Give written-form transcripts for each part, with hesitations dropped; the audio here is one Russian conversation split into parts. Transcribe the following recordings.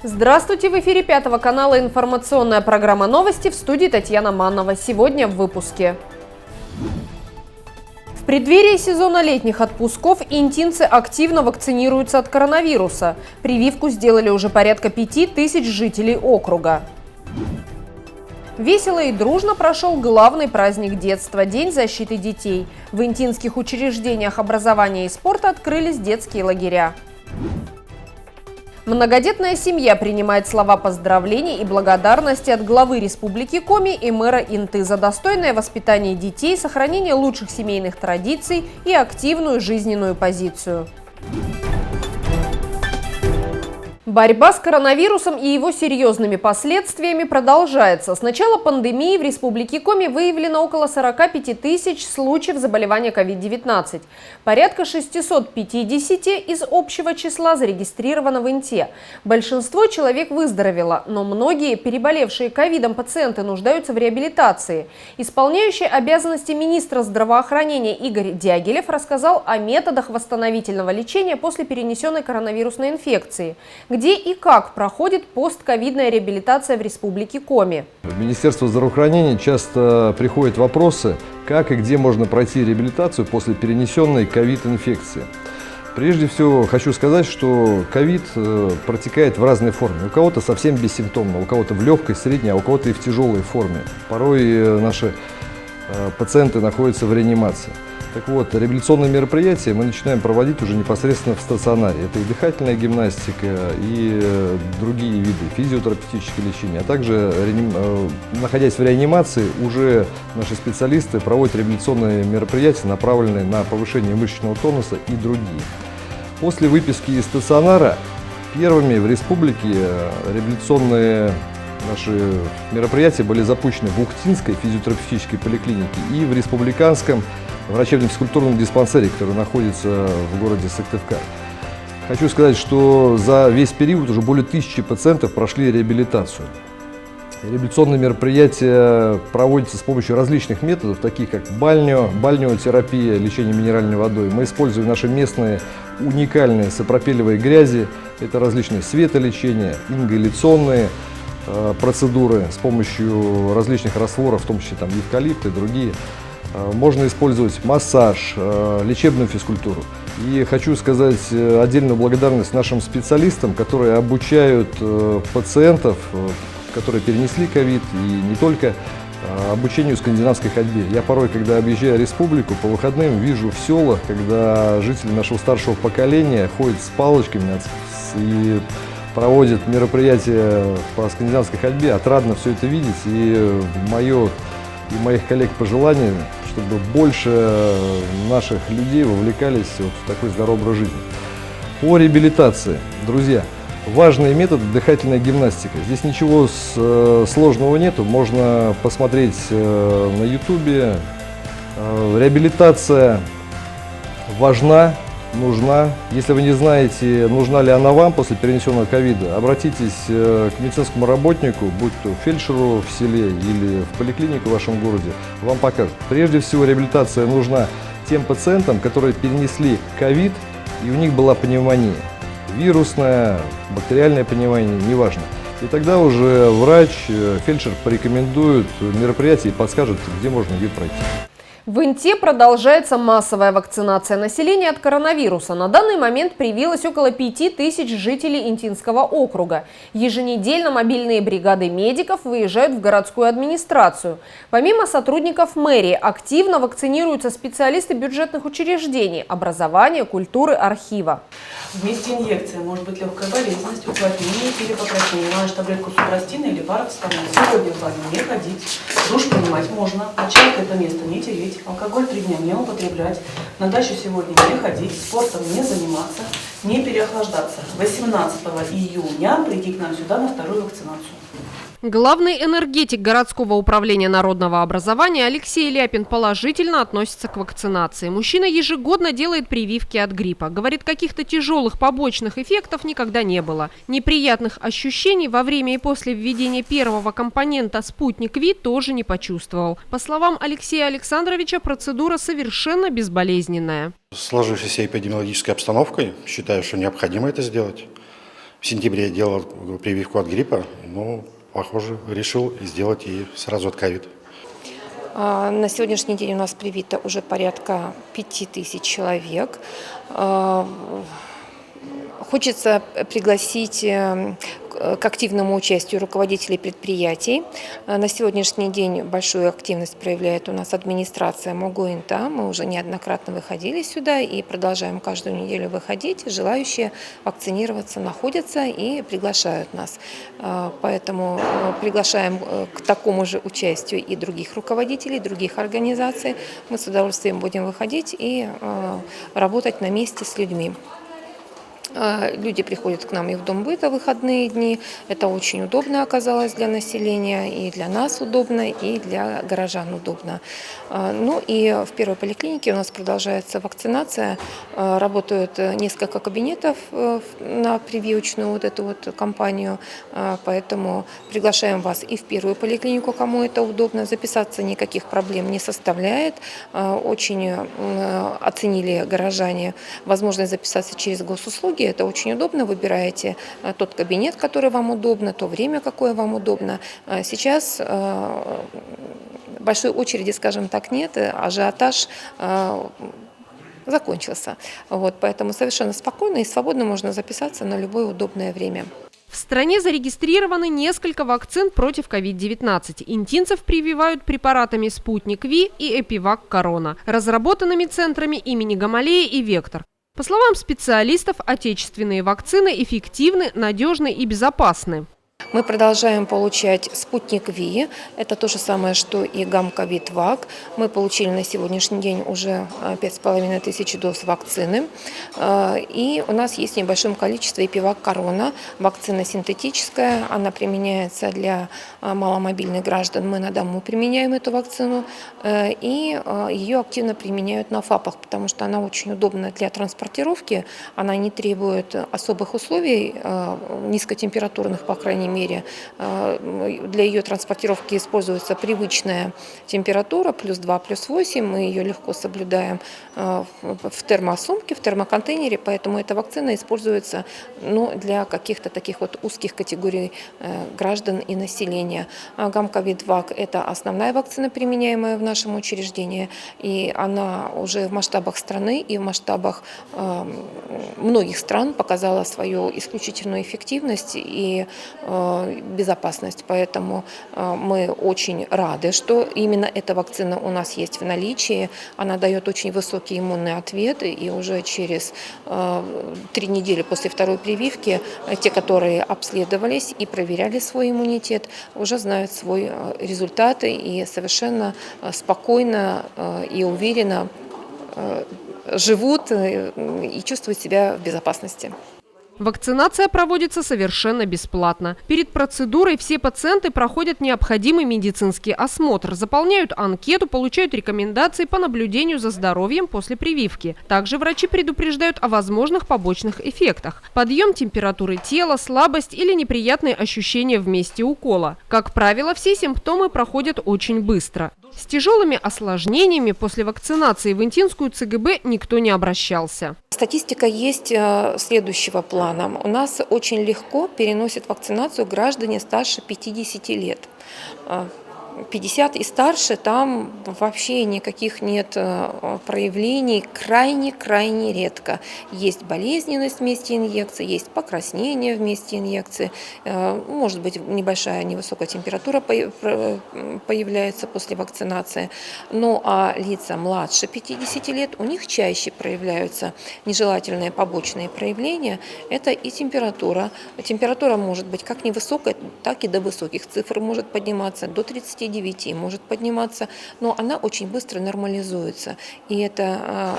Здравствуйте! В эфире Пятого канала информационная программа «Новости», в студии Татьяна Маннова. Сегодня в выпуске. В преддверии сезона летних отпусков интинцы активно вакцинируются от коронавируса. Прививку сделали уже порядка 5000 жителей округа. Весело и дружно прошел главный праздник детства – День защиты детей. В интинских учреждениях образования и спорта открылись детские лагеря. Многодетная семья принимает слова поздравлений и благодарности от главы Республики Коми и мэра Инты за достойное воспитание детей, сохранение лучших семейных традиций и активную жизненную позицию. Борьба с коронавирусом и его серьезными последствиями продолжается. С начала пандемии в Республике Коми выявлено около 45 тысяч случаев заболевания COVID-19. Порядка 650 из общего числа зарегистрировано в Инте. Большинство человек выздоровело, но многие переболевшие ковидом пациенты нуждаются в реабилитации. Исполняющий обязанности министра здравоохранения Игорь Дягилев рассказал о методах восстановительного лечения после перенесенной коронавирусной инфекции. Где и как проходит постковидная реабилитация в Республике Коми? В Министерство здравоохранения часто приходят вопросы, как и где можно пройти реабилитацию после перенесенной ковид-инфекции. Прежде всего хочу сказать, что ковид протекает в разной форме. У кого-то совсем бессимптомно, у кого-то в легкой, средней, а у кого-то и в тяжелой форме. Порой наши пациенты находятся в реанимации. Так вот, реабилитационные мероприятия мы начинаем проводить уже непосредственно в стационаре. Это и дыхательная гимнастика, и другие виды физиотерапевтического лечения. А также, находясь в реанимации, уже наши специалисты проводят реабилитационные мероприятия, направленные на повышение мышечного тонуса и другие. После выписки из стационара первыми в республике реабилитационные наши мероприятия были запущены в Ухтинской физиотерапевтической поликлинике и в республиканском врачебно-физкультурном диспансере, который находится в городе Сыктывкар. Хочу сказать, что за весь период уже более 1000 пациентов прошли реабилитацию. Реабилитационные мероприятия проводятся с помощью различных методов, таких как бальнеотерапия, лечение минеральной водой. Мы используем наши местные уникальные сапропелевые грязи, это различные светолечения, ингаляционные процедуры с помощью различных растворов, в том числе там эвкалипт и другие. Можно использовать массаж, лечебную физкультуру. И хочу сказать отдельную благодарность нашим специалистам, которые обучают пациентов, которые перенесли ковид, и не только, обучению скандинавской ходьбе. Я порой, когда объезжаю республику, по выходным вижу в селах, когда жители нашего старшего поколения ходят с палочками и проводят мероприятия по скандинавской ходьбе. Отрадно все это видеть, и мое и моих коллег пожелание, чтобы больше наших людей вовлекались в такой здоровый образ жизни. По реабилитации, друзья, важный метод – дыхательная гимнастика. Здесь ничего сложного нету, можно посмотреть на ютубе. Реабилитация важна, нужна. Если вы не знаете, нужна ли она вам после перенесенного ковида, обратитесь к медицинскому работнику, будь то фельдшеру в селе или в поликлинику в вашем городе, вам покажут. Прежде всего, реабилитация нужна тем пациентам, которые перенесли ковид и у них была пневмония. Вирусная, бактериальная пневмония, неважно. И тогда уже врач, фельдшер порекомендует мероприятие и подскажет, где можно ее пройти. В Инте продолжается массовая вакцинация населения от коронавируса. На данный момент привилось около 5000 жителей Интинского округа. Еженедельно мобильные бригады медиков выезжают в городскую администрацию. Помимо сотрудников мэрии, активно вакцинируются специалисты бюджетных учреждений, образования, культуры, архива. Вместе инъекции может быть легкая болезненность, уплотнение или покраснение. Наложишь таблетку супрастина или парацетамол. Сегодня в баню не ходить. Душ принимать можно. Мочалкой это место не тереть. Алкоголь 3 дня не употреблять. На дачу сегодня не ходить. Спортом не заниматься. Не переохлаждаться. 18 июня прийти к нам сюда на вторую вакцинацию. Главный энергетик городского управления народного образования Алексей Ляпин положительно относится к вакцинации. Мужчина ежегодно делает прививки от гриппа. Говорит, каких-то тяжелых побочных эффектов никогда не было. Неприятных ощущений во время и после введения первого компонента «Спутник Ви» тоже не почувствовал. По словам Алексея Александровича, процедура совершенно безболезненная. С сложившейся эпидемиологической обстановкой считаю, что необходимо это сделать. в сентябре делал прививку от гриппа, но, похоже, решил сделать и сразу от ковид. На сегодняшний день у нас привито уже порядка 5000 человек. Хочется пригласить к активному участию руководителей предприятий. На сегодняшний день большую активность проявляет у нас администрация МОГУИНТа. Мы уже неоднократно выходили сюда и продолжаем каждую неделю выходить. Желающие вакцинироваться находятся и приглашают нас. Поэтому приглашаем к такому же участию и других руководителей, других организаций. Мы с удовольствием будем выходить и работать на месте с людьми. Люди приходят к нам и в Дом быта в выходные дни. Это очень удобно оказалось для населения, и для нас удобно, и для горожан удобно. Ну и в первой поликлинике у нас продолжается вакцинация. Работают несколько кабинетов на прививочную вот эту вот кампанию, поэтому приглашаем вас и в первую поликлинику, кому это удобно. Записаться никаких проблем не составляет. Очень оценили горожане возможность записаться через госуслуги. Это очень удобно. Выбираете тот кабинет, который вам удобно, то время, какое вам удобно. Сейчас большой очереди, скажем так, нет. Ажиотаж закончился. Вот, поэтому совершенно спокойно и свободно можно записаться на любое удобное время. В стране зарегистрированы несколько вакцин против COVID-19. Интинцев прививают препаратами «Спутник Ви» и «Эпивак Корона», разработанными центрами имени Гамалеи и «Вектор». По словам специалистов, отечественные вакцины эффективны, надежны и безопасны. Мы продолжаем получать «Спутник Ви». Это то же самое, что и «Гамковид-Вак». Мы получили на сегодняшний день уже 5500 доз вакцины. И у нас есть в небольшом количестве «Эпивак Корона». Вакцина синтетическая, она применяется для маломобильных граждан. Мы на дому применяем эту вакцину. И ее активно применяют на ФАПах, потому что она очень удобна для транспортировки. Она не требует особых условий, низкотемпературных, по крайней мере. Для ее транспортировки используется привычная температура +2, +8. Мы ее легко соблюдаем в термосумке, в термоконтейнере, поэтому эта вакцина используется для каких-то таких вот узких категорий граждан и населения. Гамковид-Вак – это основная вакцина, применяемая в нашем учреждении, и она уже в масштабах страны и в масштабах многих стран показала свою исключительную эффективность и безопасность. Поэтому мы очень рады, что именно эта вакцина у нас есть в наличии. Она дает очень высокий иммунный ответ, и уже через 3 недели после второй прививки те, которые обследовались и проверяли свой иммунитет, уже знают свой результат и совершенно спокойно и уверенно живут и чувствуют себя в безопасности. Вакцинация проводится совершенно бесплатно. Перед процедурой все пациенты проходят необходимый медицинский осмотр, заполняют анкету, получают рекомендации по наблюдению за здоровьем после прививки. Также врачи предупреждают о возможных побочных эффектах: подъем температуры тела, слабость или неприятные ощущения в месте укола. Как правило, все симптомы проходят очень быстро. С тяжелыми осложнениями после вакцинации в Интинскую ЦГБ никто не обращался. Статистика есть следующего плана. У нас очень легко переносят вакцинацию граждане старше 50 лет. 50 и старше, там вообще никаких нет проявлений, крайне крайне редко. Есть болезненность в месте инъекции, есть покраснение в месте инъекции, может быть небольшая невысокая температура появляется после вакцинации. Ну а лица младше 50 лет, у них чаще проявляются нежелательные побочные проявления. Это и температура. Температура может быть как невысокая, так и до высоких цифр может подниматься, до 39 может подниматься, но она очень быстро нормализуется. И это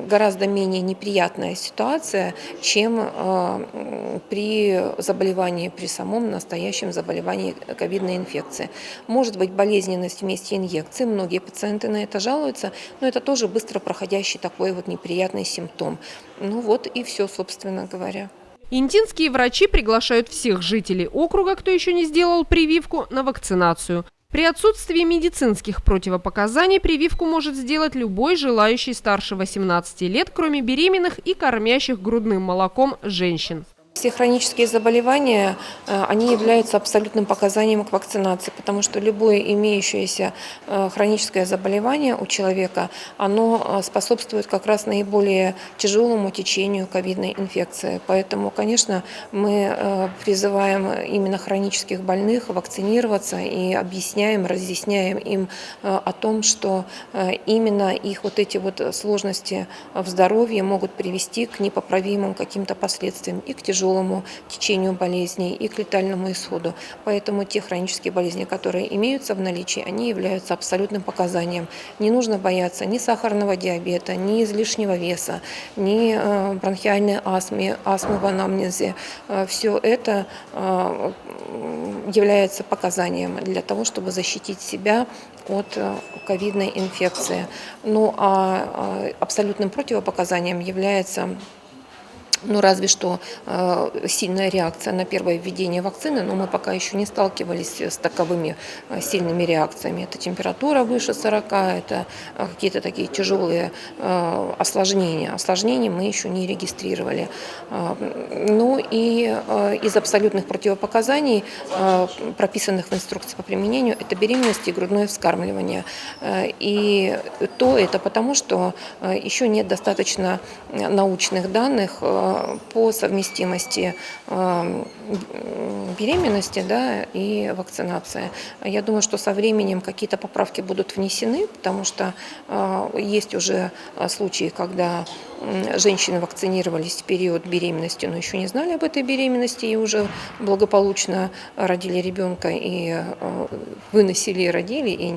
гораздо менее неприятная ситуация, чем при заболевании, при самом настоящем заболевании ковидной инфекции. Может быть болезненность в месте инъекции, многие пациенты на это жалуются, но это тоже быстро проходящий такой вот неприятный симптом. Ну вот и все, собственно говоря. Интинские врачи приглашают всех жителей округа, кто еще не сделал прививку, на вакцинацию. При отсутствии медицинских противопоказаний прививку может сделать любой желающий старше 18 лет, кроме беременных и кормящих грудным молоком женщин. Все хронические заболевания, они являются абсолютным показанием к вакцинации, потому что любое имеющееся хроническое заболевание у человека, оно способствует как раз наиболее тяжелому течению ковидной инфекции. Поэтому, конечно, мы призываем именно хронических больных вакцинироваться и объясняем, разъясняем им о том, что именно их вот эти вот сложности в здоровье могут привести к непоправимым каким-то последствиям и к тяжелому течению болезней и к летальному исходу. Поэтому те хронические болезни, которые имеются в наличии, они являются абсолютным показанием. Не нужно бояться ни сахарного диабета, ни излишнего веса, ни бронхиальной астмы в анамнезе. Все это является показанием для того, чтобы защитить себя от ковидной инфекции. Ну а абсолютным противопоказанием является разве что сильная реакция на первое введение вакцины, но мы пока еще не сталкивались с таковыми сильными реакциями. Это температура выше 40, это какие-то такие тяжелые осложнения. Осложнений мы еще не регистрировали. Ну и из абсолютных противопоказаний, прописанных в инструкции по применению, это беременность и грудное вскармливание. И то это потому, что еще нет достаточно научных данных по совместимости беременности, да, и вакцинации. Я думаю, что со временем какие-то поправки будут внесены, потому что есть уже случаи, когда женщины вакцинировались в период беременности, но еще не знали об этой беременности и уже благополучно родили ребенка и выносили и родили, и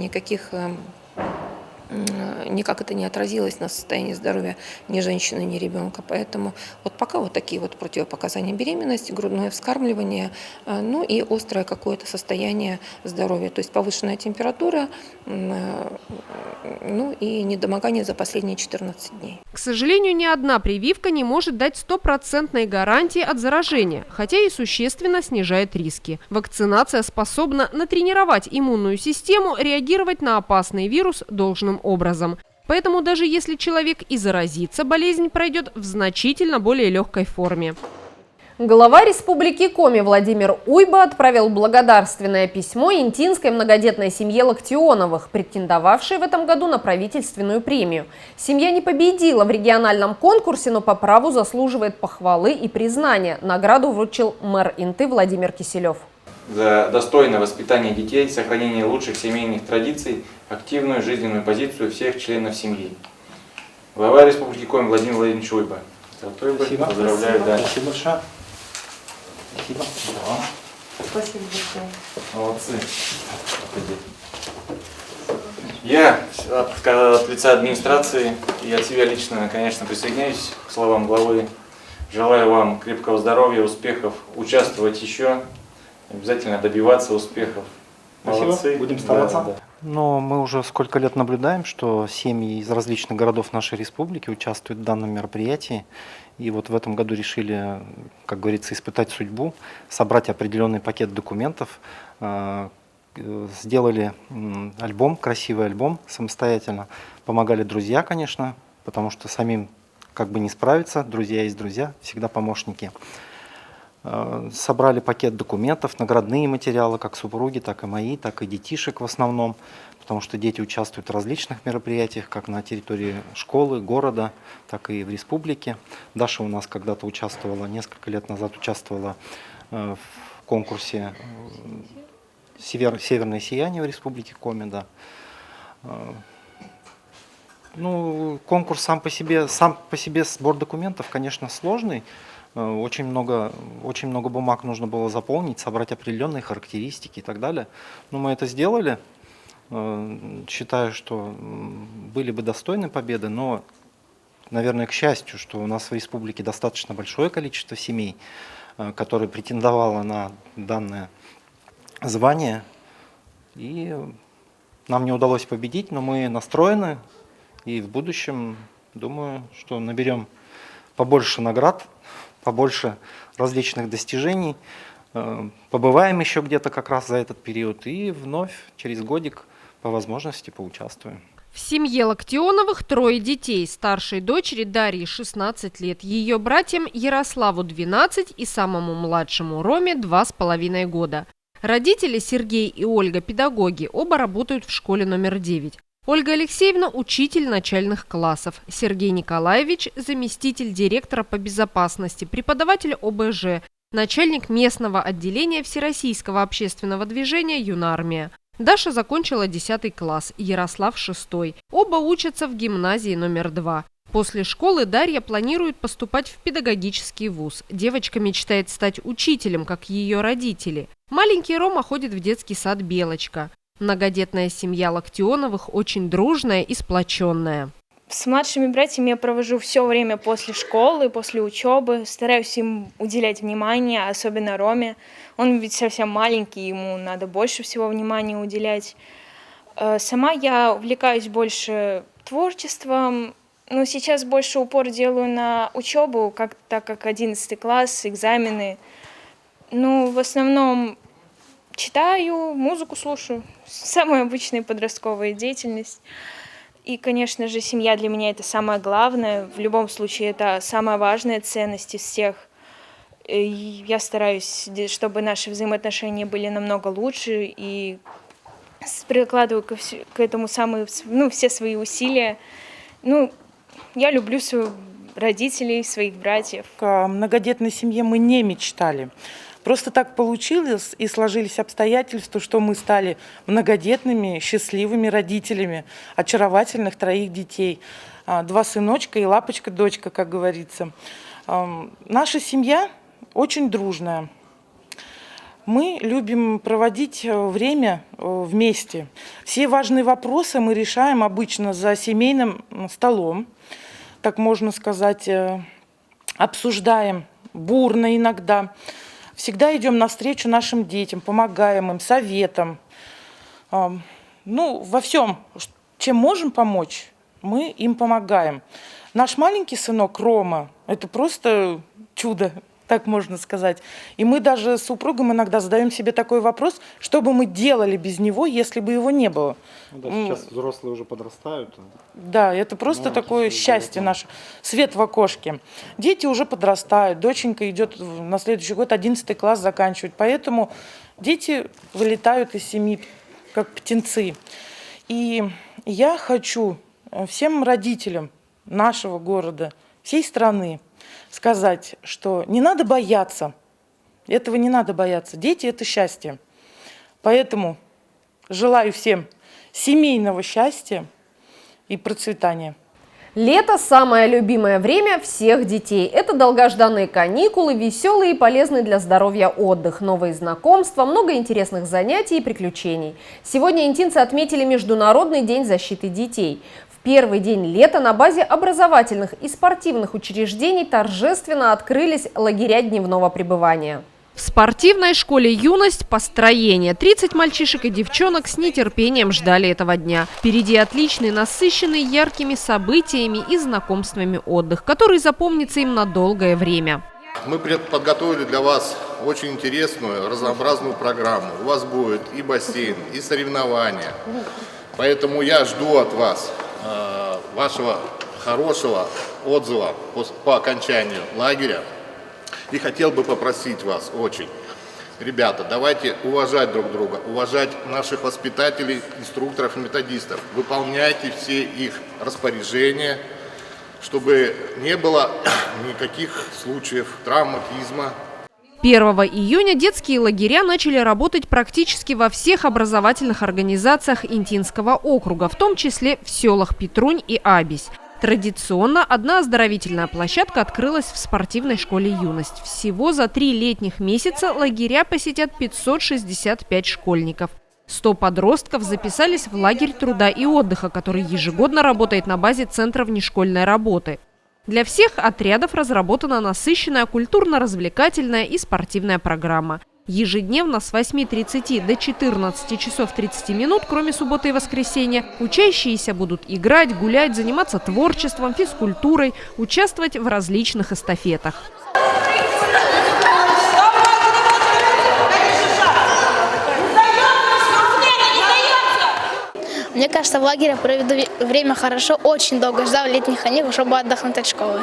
никак это не отразилось на состоянии здоровья ни женщины, ни ребенка. Поэтому вот пока вот такие вот противопоказания: беременность, грудное вскармливание, ну и острое какое-то состояние здоровья, то есть повышенная температура, ну и недомогание за последние 14 дней. К сожалению, ни одна прививка не может дать стопроцентной гарантии от заражения, хотя и существенно снижает риски. Вакцинация способна натренировать иммунную систему реагировать на опасный вирус должным образом. Поэтому даже если человек и заразится, болезнь пройдет в значительно более легкой форме. Глава Республики Коми Владимир Уйба отправил благодарственное письмо интинской многодетной семье Локтионовых, претендовавшей в этом году на правительственную премию. Семья не победила в региональном конкурсе, но по праву заслуживает похвалы и признания. Награду вручил мэр Инты Владимир Киселев. За достойное воспитание детей, сохранение лучших семейных традиций, активную жизненную позицию всех членов семьи. Глава Республики Коми Владимир Владимирович Уйба. Спасибо. Поздравляю. Спасибо большое. Спасибо. Спасибо большое. Молодцы. Я от лица администрации и от себя лично, конечно, присоединяюсь к словам главы. Желаю вам крепкого здоровья, успехов, участвовать еще, обязательно добиваться успехов. Молодцы. Спасибо. Будем стараться. Да. Но мы уже сколько лет наблюдаем, что семьи из различных городов нашей республики участвуют в данном мероприятии. И вот в этом году решили, как говорится, испытать судьбу, собрать определенный пакет документов, сделали альбом, красивый альбом самостоятельно. Помогали друзья, конечно, потому что самим как бы не справиться, друзья есть друзья, всегда помощники. Собрали пакет документов, наградные материалы, как супруги, так и мои, так и детишек в основном, потому что дети участвуют в различных мероприятиях, как на территории школы, города, так и в республике. Даша у нас когда-то участвовала, несколько лет назад участвовала в конкурсе «Северное сияние» в республике Коми. Да. Ну, конкурс сам по себе сбор документов, конечно, сложный. Очень много бумаг нужно было заполнить, собрать определенные характеристики и так далее. Но мы это сделали. Считаю, что были бы достойны победы, но, наверное, к счастью, что у нас в республике достаточно большое количество семей, которые претендовало на данное звание. И нам не удалось победить, но мы настроены. И в будущем, думаю, что наберем побольше наград, побольше различных достижений, побываем еще где-то как раз за этот период и вновь через годик по возможности поучаствуем. В семье Локтионовых 3 детей. Старшей дочери Дарье 16 лет, ее братьям Ярославу 12 и самому младшему Роме 2,5 года. Родители Сергей и Ольга – педагоги, оба работают в школе номер 9. Ольга Алексеевна – учитель начальных классов, Сергей Николаевич – заместитель директора по безопасности, преподаватель ОБЖ, начальник местного отделения Всероссийского общественного движения «Юнармия». Даша закончила 10 класс, Ярослав – 6. Оба учатся в гимназии номер 2. После школы Дарья планирует поступать в педагогический вуз. Девочка мечтает стать учителем, как ее родители. Маленький Рома ходит в детский сад «Белочка». Многодетная семья Локтионовых очень дружная и сплоченная. С младшими братьями я провожу все время после школы, после учебы. Стараюсь им уделять внимание, особенно Роме. Он ведь совсем маленький, ему надо больше всего внимания уделять. Сама я увлекаюсь больше творчеством, но сейчас больше упор делаю на учебу, так как 11 класс, экзамены. Ну, в основном читаю, музыку слушаю. Самая обычная подростковая деятельность. И, конечно же, семья для меня – это самое главное. В любом случае, это самая важная ценность из всех. И я стараюсь, чтобы наши взаимоотношения были намного лучше. И прикладываю к этому все свои усилия. Я люблю своих родителей, своих братьев. О многодетной семье мы не мечтали. Просто так получилось и сложились обстоятельства, что мы стали многодетными, счастливыми родителями очаровательных 3 детей. 2 сыночка и лапочка-дочка, как говорится. Наша семья очень дружная. Мы любим проводить время вместе. Все важные вопросы мы решаем обычно за семейным столом, так можно сказать, обсуждаем бурно иногда. Всегда идем навстречу нашим детям, помогаем им, советом. Во всем, чем можем помочь, мы им помогаем. Наш маленький сынок Рома – это просто чудо, так можно сказать. И мы даже с супругом иногда задаем себе такой вопрос, что бы мы делали без него, если бы его не было. Сейчас взрослые уже подрастают. Да, это просто такое счастье наше. Свет в окошке. Дети уже подрастают. Доченька идет на следующий год 11 класс заканчивать. Поэтому дети вылетают из семьи, как птенцы. И я хочу всем родителям нашего города, всей страны сказать, что не надо бояться. Этого не надо бояться. Дети – это счастье. Поэтому желаю всем семейного счастья и процветания. Лето – самое любимое время всех детей. Это долгожданные каникулы, веселый и полезный для здоровья отдых, новые знакомства, много интересных занятий и приключений. Сегодня интинцы отметили Международный день защиты детей. В первый день лета на базе образовательных и спортивных учреждений торжественно открылись лагеря дневного пребывания. В спортивной школе «Юность» построение. 30 мальчишек и девчонок с нетерпением ждали этого дня. Впереди отличный, насыщенный яркими событиями и знакомствами отдых, который запомнится им на долгое время. Мы подготовили для вас очень интересную, разнообразную программу. У вас будет и бассейн, и соревнования. Поэтому я жду от вас вашего хорошего отзыва по окончанию лагеря. И хотел бы попросить вас очень, ребята, давайте уважать друг друга, уважать наших воспитателей, инструкторов и методистов. Выполняйте все их распоряжения, чтобы не было никаких случаев травматизма. 1 июня детские лагеря начали работать практически во всех образовательных организациях Интинского округа, в том числе в селах Петрунь и Абись. Традиционно одна оздоровительная площадка открылась в спортивной школе «Юность». Всего за 3 летних месяца лагеря посетят 565 школьников. 100 подростков записались в лагерь труда и отдыха, который ежегодно работает на базе Центра внешкольной работы. Для всех отрядов разработана насыщенная культурно-развлекательная и спортивная программа. Ежедневно с 8:30 до 14 часов 30 минут, кроме субботы и воскресенья, учащиеся будут играть, гулять, заниматься творчеством, физкультурой, участвовать в различных эстафетах. Мне кажется, в лагере проведу время хорошо. Очень долго ждал летних каникул, чтобы отдохнуть от школы.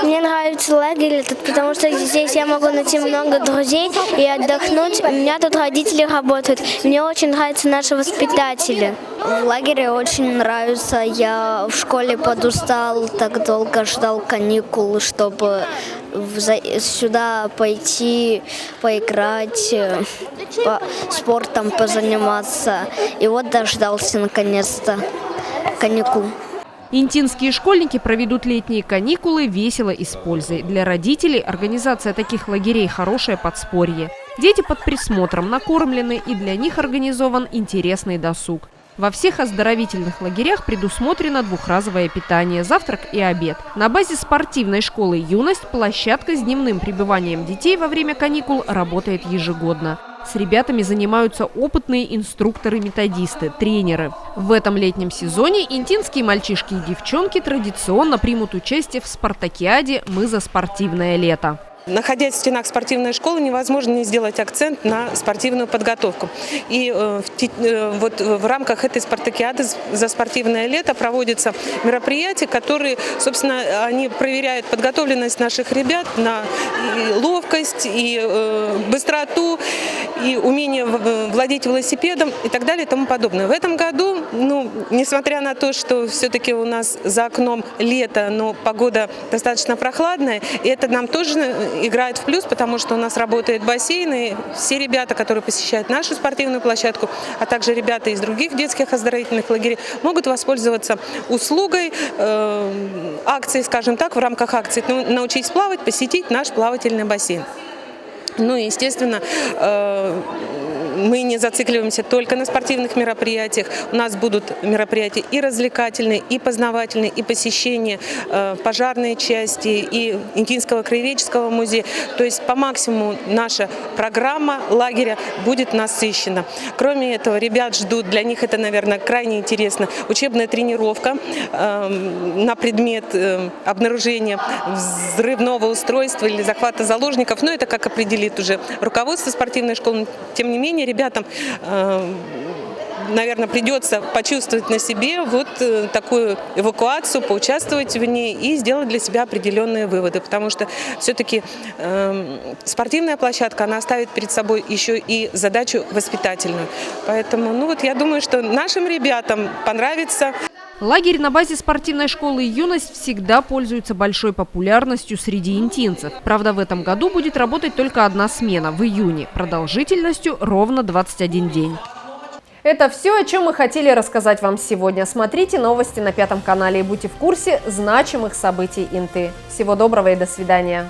Мне нравится лагерь, потому что здесь я могу найти много друзей и отдохнуть. У меня тут родители работают. Мне очень нравятся наши воспитатели. В лагере очень нравится. Я в школе подустал, так долго ждал каникул, чтобы сюда пойти, поиграть, спортом позаниматься. И вот дождался наконец-то каникул. Интинские школьники проведут летние каникулы весело и с пользой. Для родителей организация таких лагерей – хорошее подспорье. Дети под присмотром накормлены, и для них организован интересный досуг. Во всех оздоровительных лагерях предусмотрено двухразовое питание, завтрак и обед. На базе спортивной школы «Юность» площадка с дневным пребыванием детей во время каникул работает ежегодно. С ребятами занимаются опытные инструкторы-методисты, тренеры. В этом летнем сезоне интинские мальчишки и девчонки традиционно примут участие в спартакиаде «Мы за спортивное лето». Находясь в стенах спортивной школы, невозможно не сделать акцент на спортивную подготовку. И вот в рамках этой спартакиады за спортивное лето проводятся мероприятия, которые, собственно, они проверяют подготовленность наших ребят на и ловкость, и быстроту, и умение владеть велосипедом и так далее и тому подобное. В этом году, несмотря на то, что все-таки у нас за окном лето, но погода достаточно прохладная, и это нам тоже играет в плюс, потому что у нас работает бассейн, и все ребята, которые посещают нашу спортивную площадку, а также ребята из других детских оздоровительных лагерей, могут воспользоваться услугой, акцией, скажем так, в рамках акции «Научись плавать», посетить наш плавательный бассейн. Естественно, мы не зацикливаемся только на спортивных мероприятиях. У нас будут мероприятия и развлекательные, и познавательные, и посещение пожарной части, и Интинского краеведческого музея. То есть по максимуму наша программа лагеря будет насыщена. Кроме этого, ребят ждут, для них это, наверное, крайне интересно, учебная тренировка на предмет обнаружения взрывного устройства или захвата заложников. Но это как определит уже руководство спортивной школы. Тем не менее, ребятам, наверное, придется почувствовать на себе вот такую эвакуацию, поучаствовать в ней и сделать для себя определенные выводы. Потому что все-таки спортивная площадка, она ставит перед собой еще и задачу воспитательную. Поэтому, я думаю, что нашим ребятам понравится. Лагерь на базе спортивной школы «Юность» всегда пользуется большой популярностью среди интинцев. Правда, в этом году будет работать только одна смена в июне, продолжительностью ровно 21 день. Это все, о чем мы хотели рассказать вам сегодня. Смотрите новости на 5 канале и будьте в курсе значимых событий Инты. Всего доброго и до свидания.